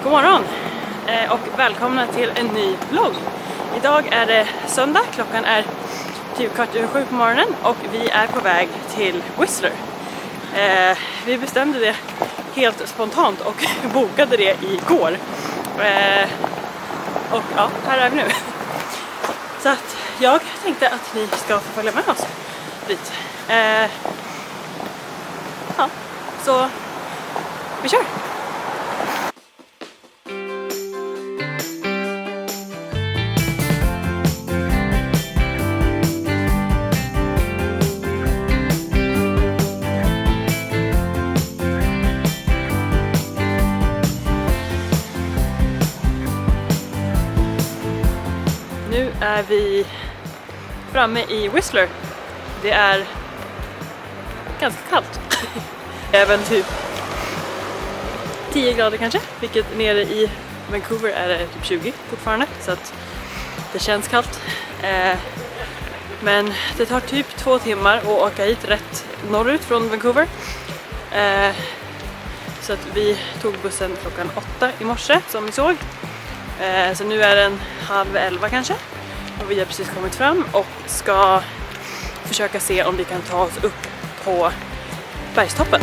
God morgon och välkomna till en ny vlogg. Idag är det söndag, klockan är 7:15 på morgonen och vi är på väg till Whistler. Vi bestämde det helt spontant och bokade det igår. Och ja, här är vi nu. Så att jag tänkte att ni ska få följa med oss dit. Ja, så vi kör! Nu är vi framme i Whistler. Det är ganska kallt. Även typ 10 grader kanske, vilket nere i Vancouver är det typ 20 fortfarande, så att det känns kallt. Men det tar typ 2 timmar att åka hit rätt norrut från Vancouver. Så att vi tog bussen klockan 8 i morse som vi såg. Så nu är den 10:30 kanske. Och vi har precis kommit fram och ska försöka se om vi kan ta oss upp på bergstoppen.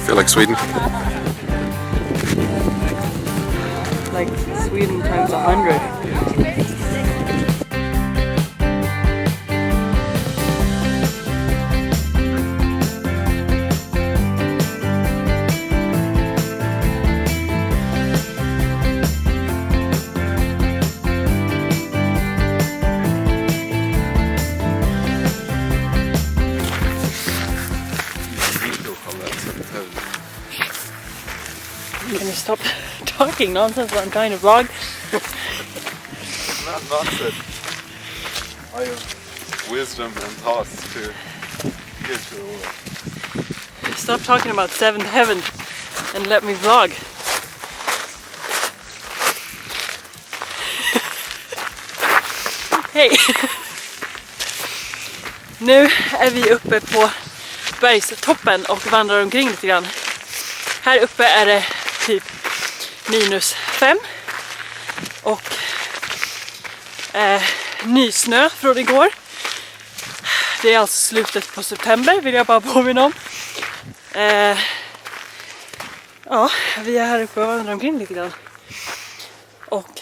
Feel like Sweden. Like Sweden times 100. Can you stop talking nonsense? I'm trying to vlog. Not nonsense. I have wisdom and thoughts to give to the world. Stop talking about seventh heaven and let me vlog. Hej! Nu är vi uppe på bergstoppen och vandrar omkring lite grann. Här uppe är det typ -5 och nysnö från igår. Det är alltså slutet på september, vill jag bara påminna om. Ja, vi är här uppe och vandrar omkring lite grann. Och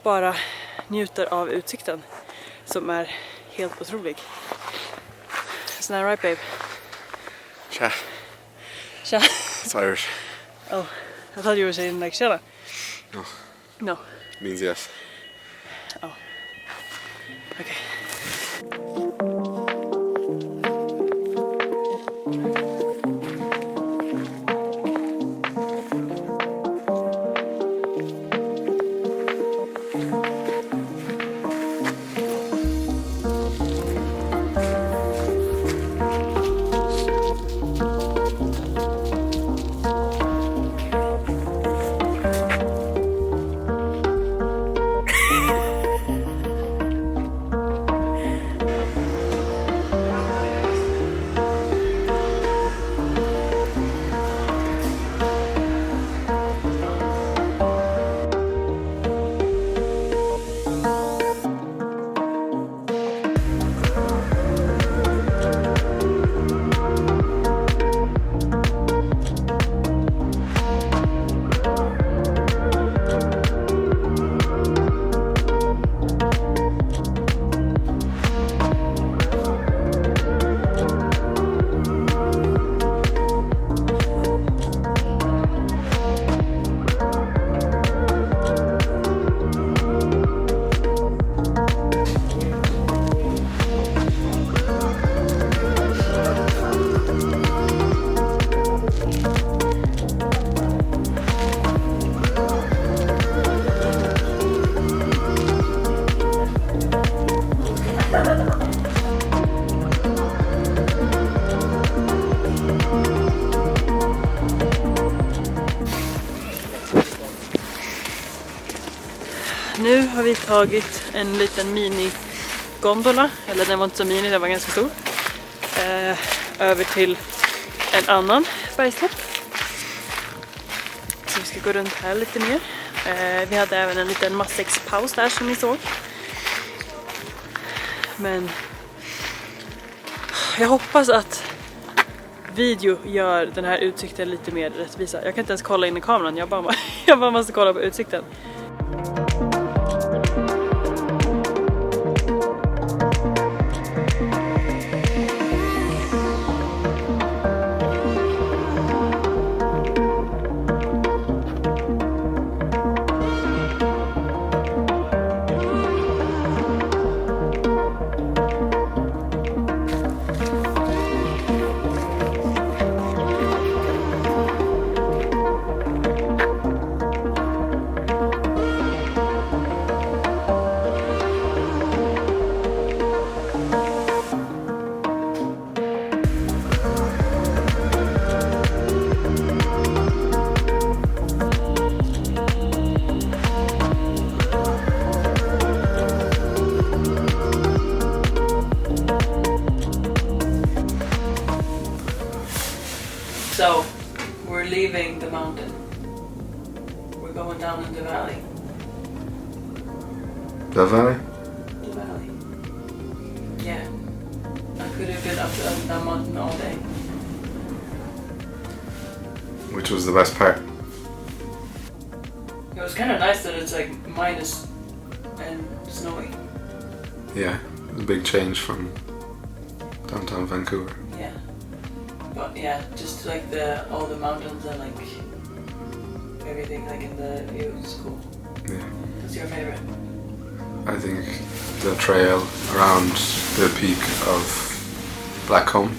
bara njuter av utsikten som är helt otrolig. Isn't that right, babe? Tja. Tja. It's Irish. Oh, I thought you were saying like tjena. No. No. Means yes. Oh. Okay. har vi tagit en liten mini-gondola, eller den var inte så mini, den var ganska stor, över till en annan bergstopp. Så vi ska gå runt här lite mer. Vi hade även en liten matsäckspaus där som ni såg. Men jag hoppas att video gör den här utsikten lite mer rättvisa. Jag kan inte ens kolla in i kameran, jag bara måste kolla på utsikten. So, we're leaving the mountain. We're going down in the valley. The valley? The valley. Yeah. I could have been up that mountain all day. Which was the best part? It was kind of nice that it's like minus and snowy. Yeah, it was a big change from downtown Vancouver. Yeah. But yeah, just like all the mountains and like everything like in the view is cool. Yeah. What's your favorite? I think the trail around the peak of Blackcomb.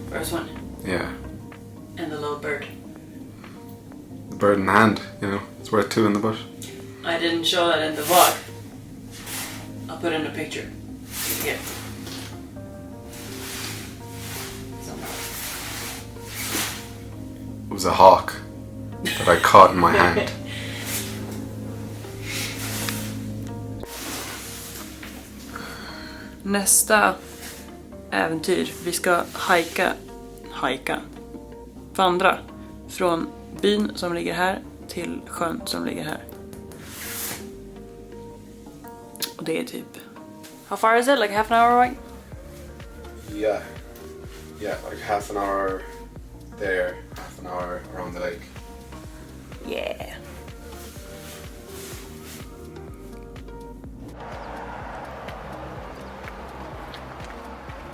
First one. Yeah. And the little bird. The bird in hand, you know, it's worth two in the bush. I didn't show that in the vlog. I'll put in a picture. Here. It was a hawk that I caught in my hand. Nästa äventyr, vi ska vandra från byn som ligger här till sjön som ligger här. Och det är typ... How far is it? Like half an hour away? Yeah, like half an hour there, half an hour around the lake. Yeah.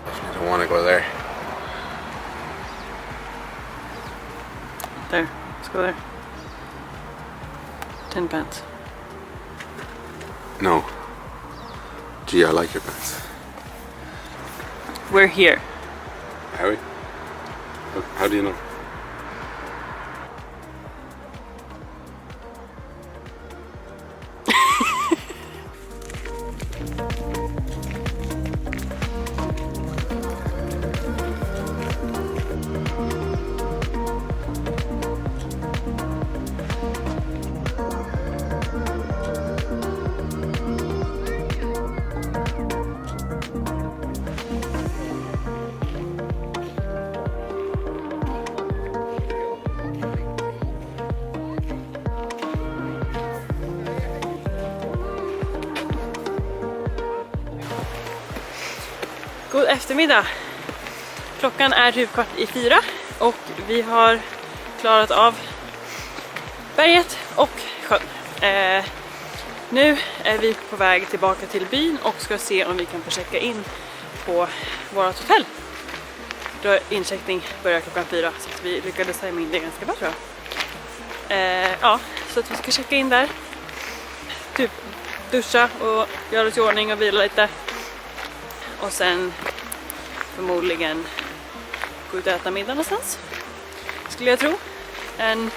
Definitely don't want to go there. There, let's go there. 10 pence. No. Gee, I like your pants. We're here. Are we? How do you know? God eftermiddag. Klockan är typ 3:15 och vi har klarat av berget och sjön. Nu är vi på väg tillbaka till byn och ska se om vi kan få checka in på vårt hotell. Då incheckning börjar 4:00, så att vi lyckades tajma in det ganska bra tror jag. Ja, så att vi ska checka in där. Typ duscha och göra oss i ordning och vila lite. Och sen förmodligen gå ut och äta middag någonstans. Skulle jag tro. En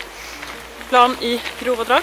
plan i grova drag.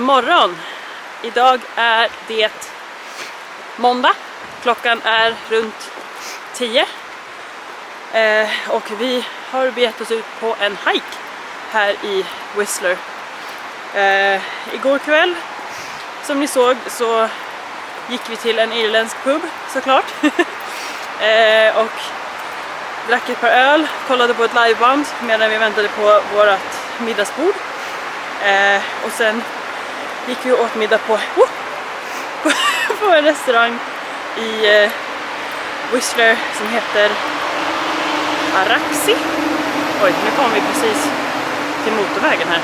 morgon! Idag är det måndag. Klockan är runt 10. Och vi har begett oss ut på en hike här i Whistler. Igår kväll, som ni såg, så gick vi till en irländsk pub såklart. Och drack ett par öl, kollade på ett liveband medan vi väntade på vårt middagsbord. Och sen gick vi och åt middag på en restaurang i Whistler som heter Araxi. Oj, nu kommer vi precis till motorvägen här.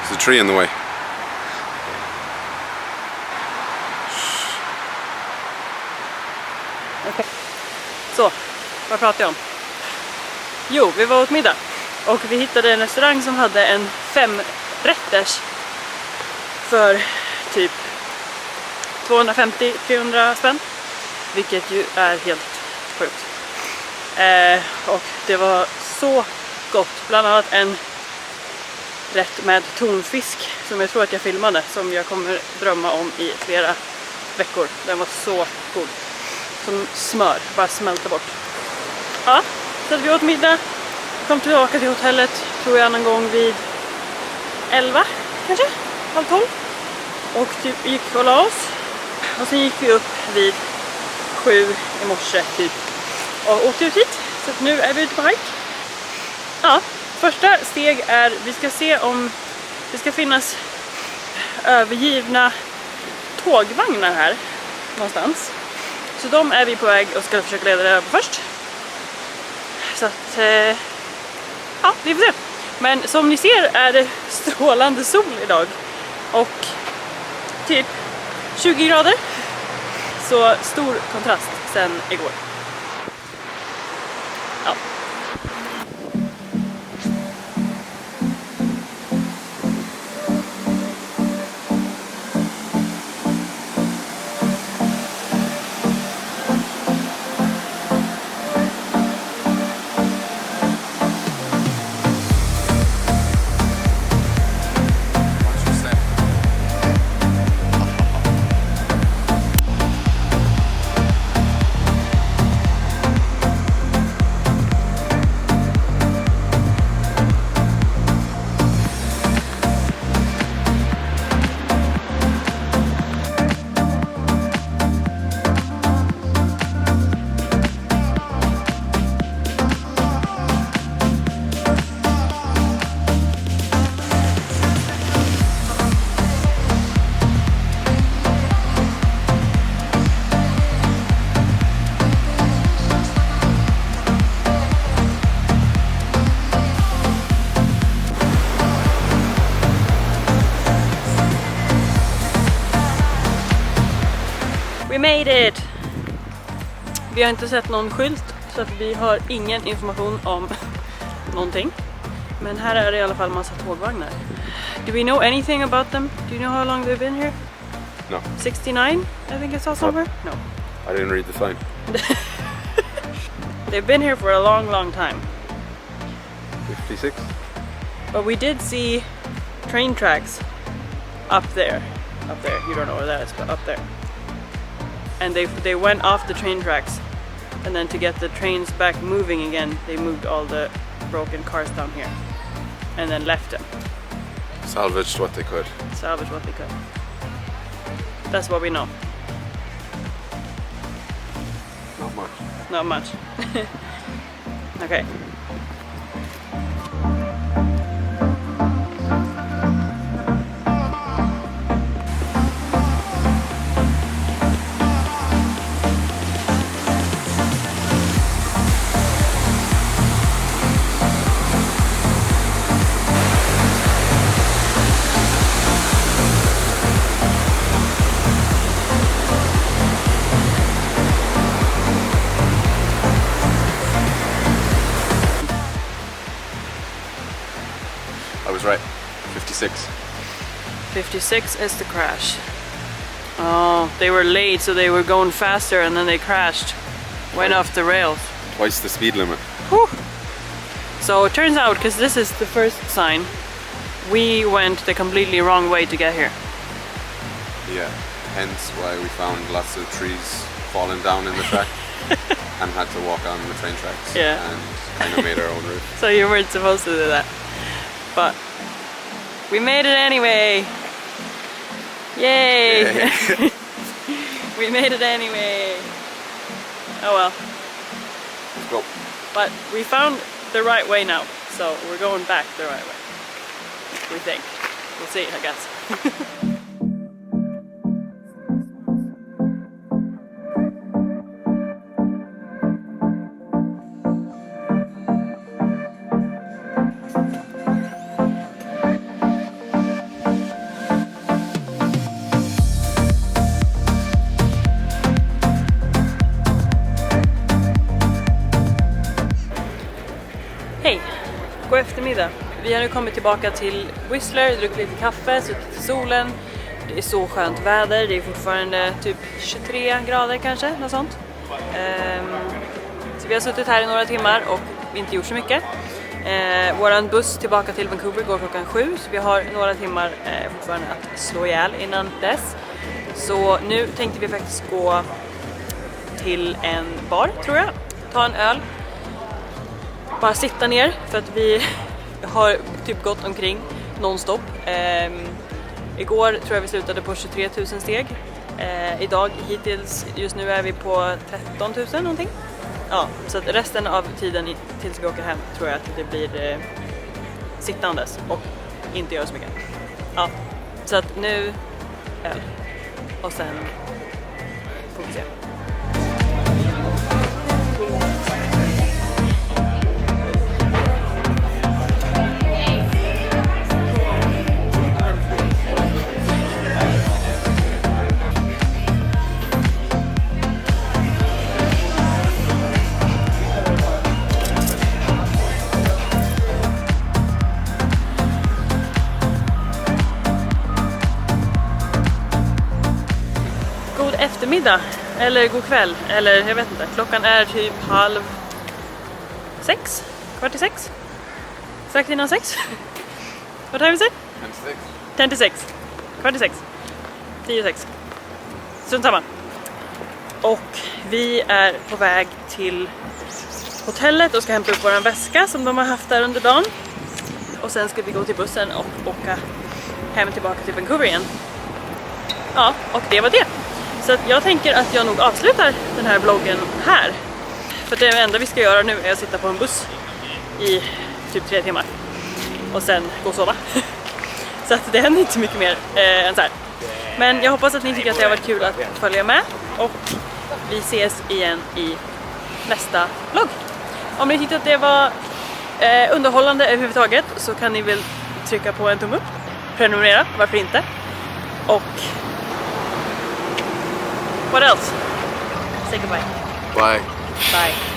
There's a tree in the way. Okay. Så, vad pratar jag om? Jo, vi var åt middag och vi hittade en restaurang som hade en 5-rätters för typ 250-300 spänn, vilket ju är helt sjukt. Och det var så gott, bland annat en rätt med tonfisk som jag tror att jag filmade, som jag kommer drömma om i flera veckor. Den var så god. Som smör, bara smälter bort. Ja, så vi åt middag, kom tillbaka till hotellet, tror jag någon gång vid 11 kanske, halv 12. Och typ gick och la oss. Och sen gick vi upp vid 7 i morse typ och åkte ut hit. Så nu är vi ute på hike. Ja, första steg är, vi ska se om det ska finnas övergivna tågvagnar här någonstans. Så de är vi på väg och ska försöka leda reda på först. Så att, ja, vi får se. Men som ni ser är det strålande sol idag. Och typ 20 grader. Så stor kontrast sen igår. Ja. We made it! Vi har inte sett någon skylt så att vi har ingen information om någonting. Men här är det i alla fall massa tågvagnar. Do we know anything about them? Do you know how long they've been here? No. 69, I think I saw somewhere? No. I didn't read the sign. They've been here for a long time. 56? But we did see train tracks up there. Up there, you don't know where that is, but up there. And they went off the train tracks, and then to get the trains back moving again, they moved all the broken cars down here and then left them. Salvaged what they could. Salvage what they could. That's what we know. Not much. Not much. Okay. I was right. 56. 56 is the crash. Oh, they were late, so they were going faster and then they crashed. Went off the rails. Twice the speed limit. Whew. So it turns out, because this is the first sign, we went the completely wrong way to get here. Yeah, hence why we found lots of trees falling down in the track and had to walk on the train tracks. Yeah. And kind of made our own route. So you weren't supposed to do that. But we made it anyway. Yay! Yeah. We made it anyway. Oh well. Let's go. But we found the right way now, so we're going back the right way. We think. We'll see, I guess. Hej! God eftermiddag. Vi har nu kommit tillbaka till Whistler, druckit lite kaffe, suttit i solen. Det är så skönt väder, det är fortfarande typ 23 grader kanske, något sånt. Så vi har suttit här i några timmar och inte gjort så mycket. Våran buss tillbaka till Vancouver går klockan 7, så vi har några timmar fortfarande att slå ihjäl innan dess. Så nu tänkte vi faktiskt gå till en bar, tror jag. Ta en öl. Bara sitta ner, för att vi har typ gått omkring nonstop. Igår tror jag vi slutade på 23 000 steg. Idag hittills, just nu är vi på 13 000 någonting. Ja, så att resten av tiden tills vi åker hem tror jag att det blir sittandes och inte göra så mycket. Ja, så att nu öl och sen får vi se. Eftermiddag, eller god kväll, eller jag vet inte. Klockan är typ 5:30, 5:45, strax innan 6. What time is it? 10 to 6. 5:45, 10:06. Strunt samma. Och vi är på väg till hotellet och ska hämta upp våran väska som de har haft där under dagen. Och sen ska vi gå till bussen och åka hem tillbaka till Vancouver igen. Ja, och det var det. Så att jag tänker att jag nog avslutar den här vloggen här. För det enda vi ska göra nu är att sitta på en buss i typ 3 timmar. Och sen gå och sova. Så att det händer inte så mycket mer än så här. Men jag hoppas att ni tycker att det har varit kul att följa med. Och vi ses igen i nästa vlogg. Om ni tyckte att det var underhållande överhuvudtaget så kan ni väl trycka på en tumme upp. Prenumerera, varför inte. Och what else? Say goodbye. Bye. Bye.